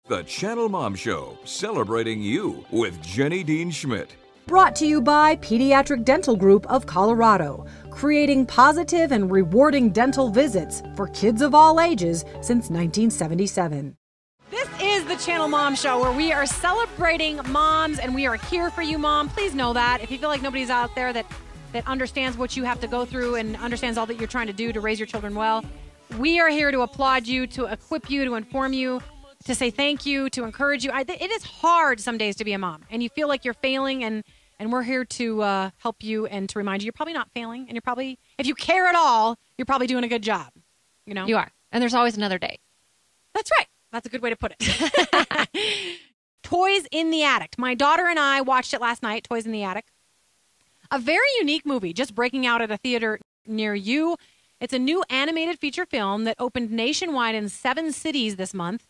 The Channel Mom Show, celebrating you with Jenny Dean Schmidt. Brought to you by Pediatric Dental Group of Colorado, creating positive and rewarding dental visits for kids of all ages since 1977. This is the Channel Mom Show, where we are celebrating moms, and we are here for you, Mom. Please know that. If you feel like nobody's out there that understands what you have to go through and understands all that you're trying to do to raise your children well, we are here to applaud you, to equip you, to inform you, to say thank you, to encourage you. It is hard some days to be a mom, and you feel like you're failing, and we're here to help you and to remind you you're probably not failing, and you're probably, if you care at all, you're probably doing a good job. You know? You are. And there's always another day. That's right. That's a good way to put it. Toys in the Attic. My daughter and I watched it last night, Toys in the Attic. A very unique movie, just breaking out at a theater near you. It's a new animated feature film that opened nationwide in 7 cities this month.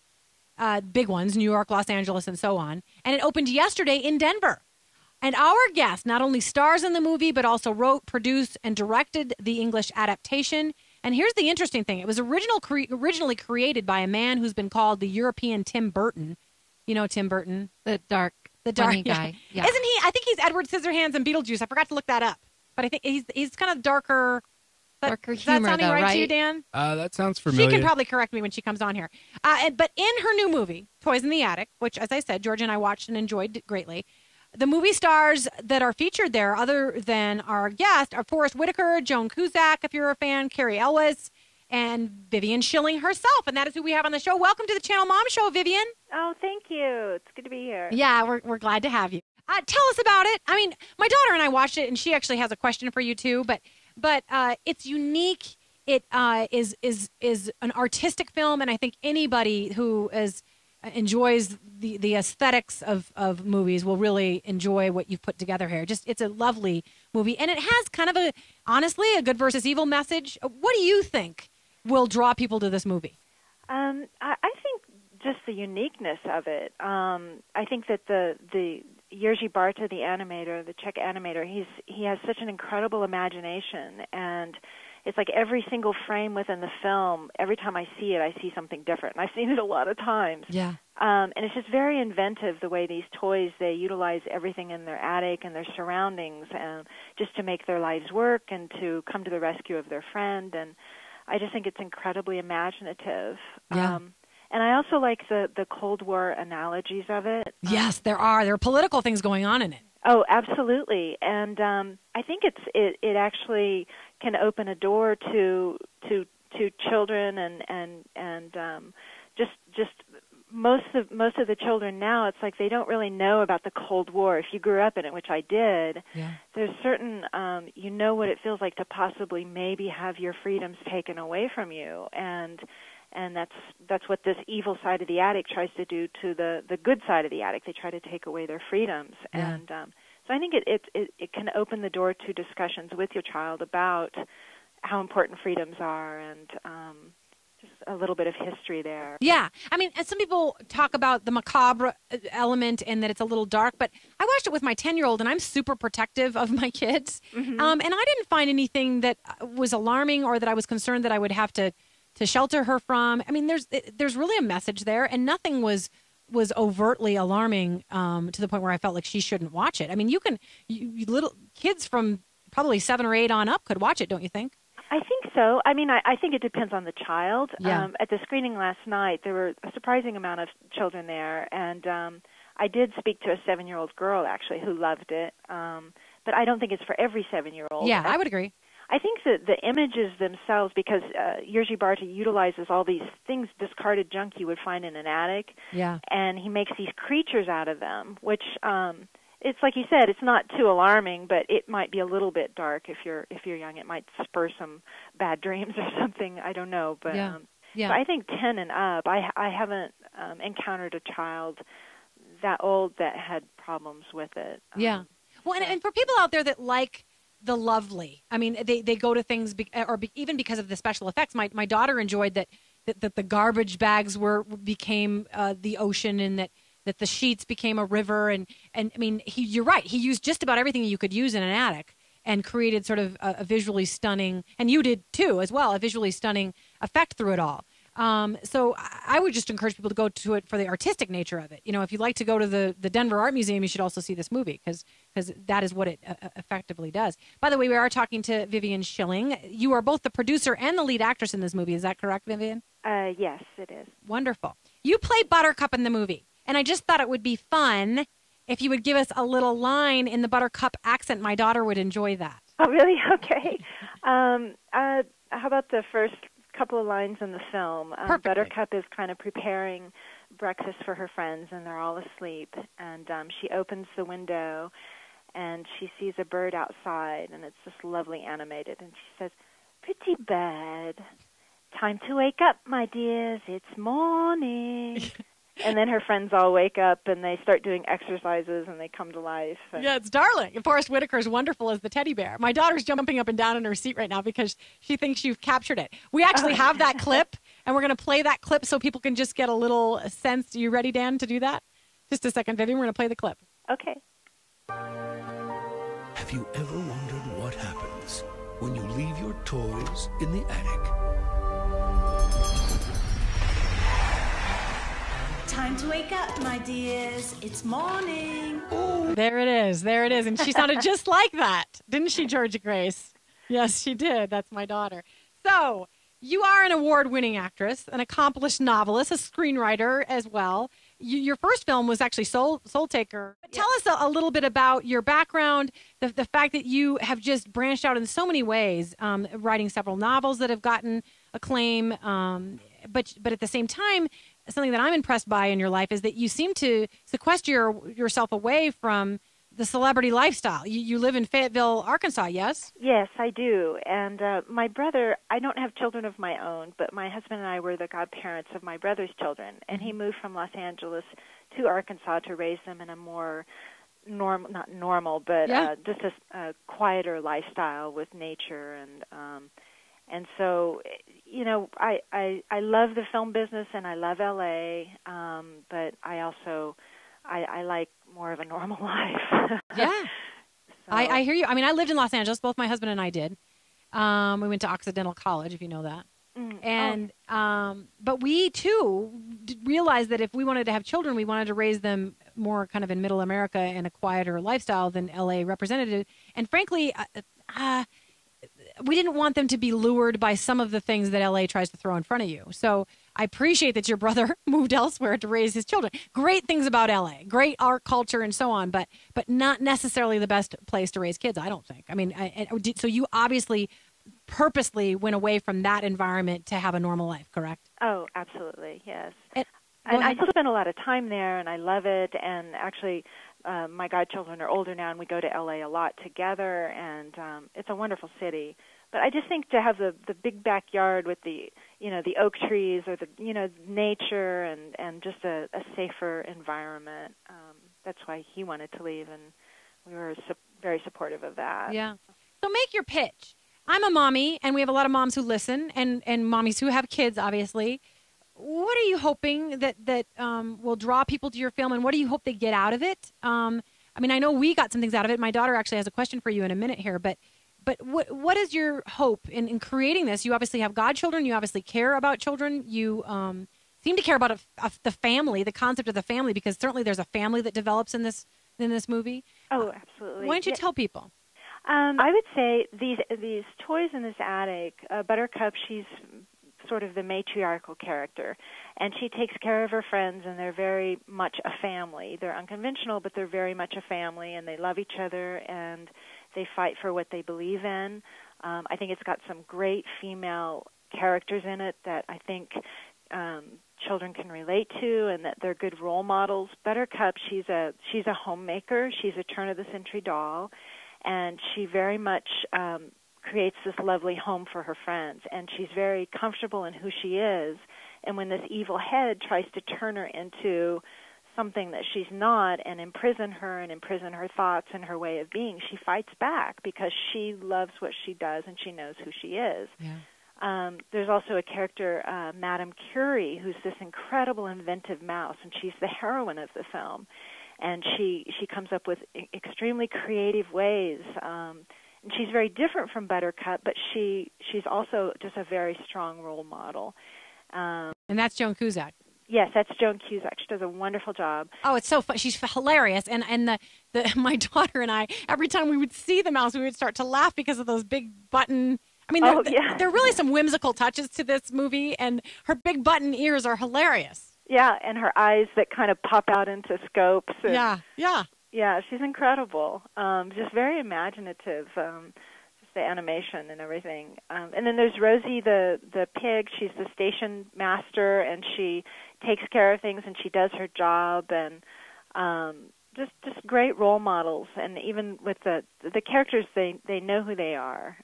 Big ones, New York, Los Angeles, and so on. And it opened yesterday in Denver. And our guest not only stars in the movie, but also wrote, produced, and directed the English adaptation. And here's the interesting thing. It was originally created by a man who's been called the European Tim Burton. You know Tim Burton? The dark guy. Yeah. Isn't he? I think he's Edward Scissorhands and Beetlejuice. I forgot to look that up. But I think he's kind of darker. Darker Is that humor, sounding though, right right? to you, Dan? That sounds familiar. She can probably correct me when she comes on here. But in her new movie, Toys in the Attic, which, as I said, Georgia and I watched and enjoyed greatly, the movie stars that are featured there, other than our guest, are Forest Whitaker, Joan Cusack, if you're a fan, Carrie Elwes, and Vivian Schilling herself. And that is who we have on the show. Welcome to the Channel Mom Show, Vivian. Oh, thank you. It's good to be here. Yeah, we're glad to have you. Tell us about it. I mean, my daughter and I watched it, and she actually has a question for you, too. But it's unique. It is an artistic film, and I think anybody who enjoys the aesthetics of movies will really enjoy what you've put together here. It's a lovely movie, and it has kind of honestly a good versus evil message. What do you think will draw people to this movie? I think just the uniqueness of it. I think that the Jerzy Barta, the animator, the Czech animator, he has such an incredible imagination, and it's like every single frame within the film, every time I see it, I see something different. And I've seen it a lot of times. Yeah. And it's just very inventive, the way these toys, they utilize everything in their attic and their surroundings, and just to make their lives work and to come to the rescue of their friend. And I just think it's incredibly imaginative. Yeah. And I also like the Cold War analogies of it. Yes, there are. There are political things going on in it. Oh, absolutely. And I think it actually can open a door to children and just most of the children now, it's like they don't really know about the Cold War. If you grew up in it, which I did, yeah. There's certain you know what it feels like to possibly maybe have your freedoms taken away from you, and that's what this evil side of the attic tries to do to the good side of the attic. They try to take away their freedoms. Yeah. And so I think it can open the door to discussions with your child about how important freedoms are, and just a little bit of history there. Yeah. I mean, some people talk about the macabre element and that it's a little dark, but I watched it with my 10-year-old, and I'm super protective of my kids. Mm-hmm. And I didn't find anything that was alarming or that I was concerned that I would have to shelter her from. I mean, there's really a message there, and nothing was overtly alarming to the point where I felt like she shouldn't watch it. I mean, you little kids from probably 7 or 8 on up could watch it, don't you think? I think so. I mean, I think it depends on the child. Yeah. At the screening last night, there were a surprising amount of children there, and I did speak to a 7-year-old girl, actually, who loved it. But I don't think it's for every 7-year-old. Yeah, I would agree. I think that the images themselves, because Jerzy Barta utilizes all these things, discarded junk you would find in an attic, yeah, and he makes these creatures out of them, which it's like you said, it's not too alarming, but it might be a little bit dark if you're young. It might spur some bad dreams or something. I don't know, but yeah. So I think 10 and up. I haven't encountered a child that old that had problems with it. Yeah. Well, and for people out there that like the lovely, I mean, they go to things even because of the special effects. My daughter enjoyed that the garbage bags became the ocean, and that the sheets became a river, and I mean, you're right. He used just about everything you could use in an attic and created sort of a visually stunning, and you did too as well, a visually stunning effect through it all. So I would just encourage people to go to it for the artistic nature of it. You know, if you'd like to go to the Denver Art Museum, you should also see this movie because that is what it effectively does. By the way, we are talking to Vivian Schilling. You are both the producer and the lead actress in this movie. Is that correct, Vivian? Yes, it is. Wonderful. You play Buttercup in the movie, and I just thought it would be fun if you would give us a little line in the Buttercup accent. My daughter would enjoy that. Oh, really? Okay. How about the first couple of lines in the film? Buttercup is kind of preparing breakfast for her friends, and they're all asleep. And she opens the window, and she sees a bird outside, and it's just lovely animated. And she says, "Pretty bird, time to wake up, my dears. It's morning." And then her friends all wake up, and they start doing exercises, and they come to life. Yeah, it's darling. And Forest Whitaker is wonderful as the teddy bear. My daughter's jumping up and down in her seat right now because she thinks you've captured it. We actually have that clip, and we're going to play that clip so people can just get a little sense. Are you ready, Dan, to do that? Just a second, Vivian. We're going to play the clip. Okay. Have you ever wondered what happens when you leave your toys in the attic? Time to wake up, my dears. It's morning. Oh, there it is. There it is. And she sounded just like that. Didn't she, Georgia Grace? Yes, she did. That's my daughter. So you are an award-winning actress, an accomplished novelist, a screenwriter as well. Your first film was actually Soul Taker. Tell us a little bit about your background, the fact that you have just branched out in so many ways, writing several novels that have gotten acclaim, but at the same time, something that I'm impressed by in your life is that you seem to sequester yourself away from the celebrity lifestyle. You live in Fayetteville, Arkansas, yes? Yes, I do. And my brother, I don't have children of my own, but my husband and I were the godparents of my brother's children. And he moved from Los Angeles to Arkansas to raise them in a more not normal, but just a quieter lifestyle with nature. And so, you know, I love the film business and I love L.A., but I also I like more of a normal life. Yeah. So. I hear you. I mean, I lived in Los Angeles. Both my husband and I did. We went to Occidental College, if you know that. And but we, too, realized that if we wanted to have children, we wanted to raise them more kind of in middle America and a quieter lifestyle than L.A. represented. And frankly, we didn't want them to be lured by some of the things that L.A. tries to throw in front of you. So I appreciate that your brother moved elsewhere to raise his children. Great things about L.A., great art culture and so on, but not necessarily the best place to raise kids, I don't think. I mean, so you obviously purposely went away from that environment to have a normal life, correct? Oh, absolutely, yes. And I still spend a lot of time there, and I love it. And actually, my godchildren are older now, and we go to L.A. a lot together, and it's a wonderful city. But I just think to have the big backyard with the oak trees or the nature and just a safer environment. That's why he wanted to leave, and we were very supportive of that. Yeah. So make your pitch. I'm a mommy, and we have a lot of moms who listen, and mommies who have kids, obviously. What are you hoping that will draw people to your film, and what do you hope they get out of it? I mean, I know we got some things out of it. My daughter actually has a question for you in a minute here, but what is your hope in creating this? You obviously have godchildren. You obviously care about children. You seem to care about the family, the concept of the family, because certainly there's a family that develops in this movie. Oh, absolutely. Why don't you tell people? I would say these toys in this attic, Buttercup, she's sort of the matriarchal character, and she takes care of her friends, and they're very much a family. They're unconventional, but they're very much a family, and they love each other, and they fight for what they believe in. I think it's got some great female characters in it that I think children can relate to, and that they're good role models. Buttercup, she's a homemaker. She's a turn-of-the-century doll, and she very much creates this lovely home for her friends, and she's very comfortable in who she is. And when this evil head tries to turn her into something that she's not and imprison her thoughts and her way of being, she fights back because she loves what she does and she knows who she is. Yeah. There's also a character, Madame Curie, who's this incredible inventive mouse, and she's the heroine of the film. And she comes up with extremely creative ways. And she's very different from Buttercup, but she's also just a very strong role model. And that's Joan Cusack. Yes, that's Joan Cusack. She does a wonderful job. Oh, it's so fun. She's hilarious. And my daughter and I, every time we would see the mouse, we would start to laugh because of those big button. I mean, there are really some whimsical touches to this movie, and her big button ears are hilarious. Yeah, and her eyes that kind of pop out into scopes. And, yeah, she's incredible. Just very imaginative. Just the animation and everything. And then there's Rosie the pig. She's the station master, and she takes care of things, and she does her job, and just great role models. And even with the characters, they know who they are.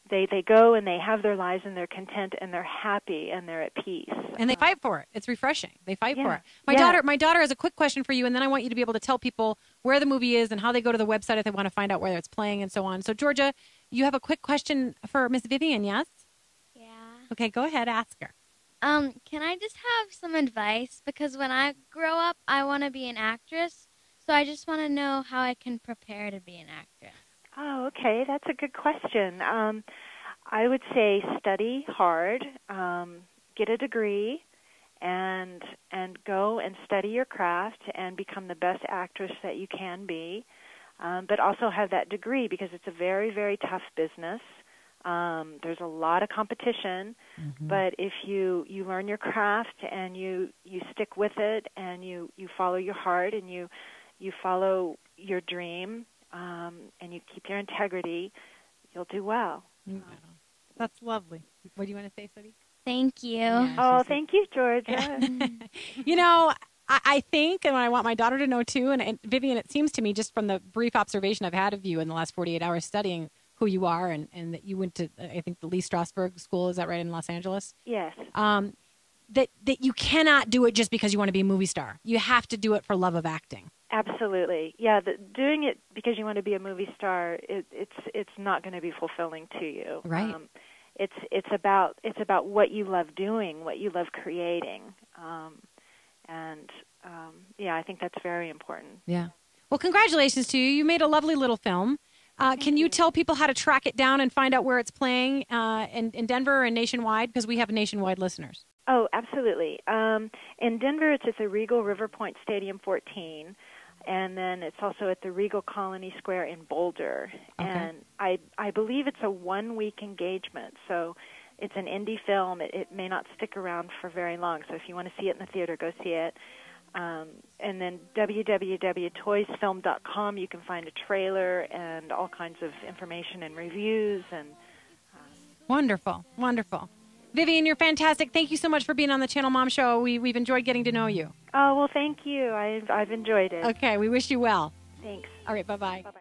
They go and they have their lives and they're content and they're happy and they're at peace. And they fight for it. It's refreshing. They fight for it. My daughter has a quick question for you, and then I want you to be able to tell people where the movie is and how they go to the website if they want to find out where it's playing and so on. So, Georgia, you have a quick question for Miss Vivian, yes? Yeah. Okay, go ahead. Ask her. Can I just have some advice? Because when I grow up, I want to be an actress. So I just want to know how I can prepare to be an actress. Oh, okay. That's a good question. I would say study hard, get a degree, and go and study your craft and become the best actress that you can be. But also have that degree, because it's a very, very tough business. There's a lot of competition, but if you learn your craft and you stick with it and you follow your heart and you follow your dream, and you keep your integrity, you'll do well. That's lovely. What do you want to say, sweetie? Thank you. Yeah, thank you, Georgia. You know, I think, and I want my daughter to know too, and Vivian, it seems to me just from the brief observation I've had of you in the last 48 hours studying who you are, and that you went to, I think, the Lee Strasberg School, is that right, in Los Angeles? Yes. That you cannot do it just because you want to be a movie star. You have to do it for love of acting. Absolutely. Yeah, doing it because you want to be a movie star, it's not going to be fulfilling to you. Right. It's about what you love doing, what you love creating. I think that's very important. Yeah. Well, congratulations to you. You made a lovely little film. Can you tell people how to track it down and find out where it's playing in Denver and nationwide? Because we have nationwide listeners. Oh, absolutely. In Denver, it's at the Regal River Point Stadium 14, and then it's also at the Regal Colony Square in Boulder. Okay. And I believe it's a one-week engagement, so it's an indie film. It may not stick around for very long, so if you want to see it in the theater, go see it. And then www.toysfilm.com, you can find a trailer and all kinds of information and reviews. And Wonderful, wonderful. Vivian, you're fantastic. Thank you so much for being on the Channel Mom Show. We've enjoyed getting to know you. Oh, well, thank you. I've enjoyed it. Okay, we wish you well. Thanks. All right, bye-bye. Bye-bye.